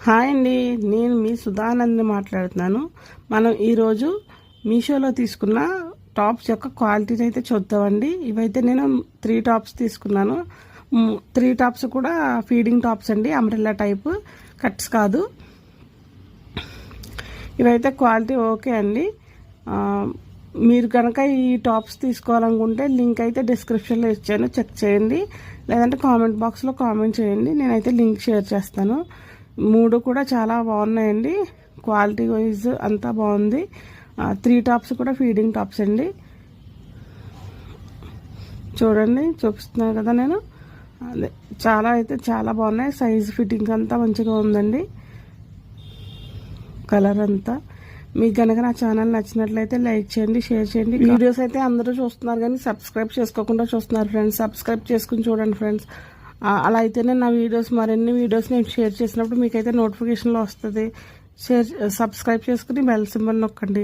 Hi అండి, నేను మీ సుధానంద్ని మాట్లాడుతున్నాను. మనం ఈరోజు మీషోలో తీసుకున్న టాప్స్ యొక్క క్వాలిటీని అయితే చూద్దామండి. ఇవైతే నేను 3 టాప్స్ తీసుకున్నాను. 3 టాప్స్ కూడా ఫీడింగ్ టాప్స్ అండి, అంబ్రెల్లా టైప్ కట్స్ కాదు. ఇవైతే క్వాలిటీ ఓకే అండి. మీరు కనుక ఈ టాప్స్ తీసుకోవాలనుకుంటే లింక్ అయితే డిస్క్రిప్షన్లో ఇచ్చాను, చెక్ చేయండి. లేదంటే కామెంట్ బాక్స్లో కామెంట్ చేయండి, నేనైతే లింక్ షేర్ చేస్తాను. 3 కూడా చాలా బాగున్నాయండి, క్వాలిటీ వైజ్ అంతా బాగుంది. 3 టాప్స్ కూడా ఫీడింగ్ టాప్స్ అండి. చూడండి, చూపిస్తున్నాను కదా నేను. అదే చాలా బాగున్నాయి. సైజ్ ఫిట్టింగ్ అంతా మంచిగా ఉందండి. కలర్ అంతా మీకు కనుక నా ఛానల్ నచ్చినట్లయితే లైక్ చేయండి, షేర్ చేయండి. వీడియోస్ అయితే అందరూ చూస్తున్నారు కానీ సబ్స్క్రైబ్ చేసుకోకుండా చూస్తున్నారు ఫ్రెండ్స్. సబ్స్క్రైబ్ చేసుకుని చూడండి ఫ్రెండ్స్. అలా అయితేనే నా వీడియోస్, మరిన్ని వీడియోస్ నేను షేర్ చేసినప్పుడు మీకైతే నోటిఫికేషన్లో వస్తుంది. సబ్స్క్రైబ్ చేసుకుని బెల్ సింబల్ నొక్కండి.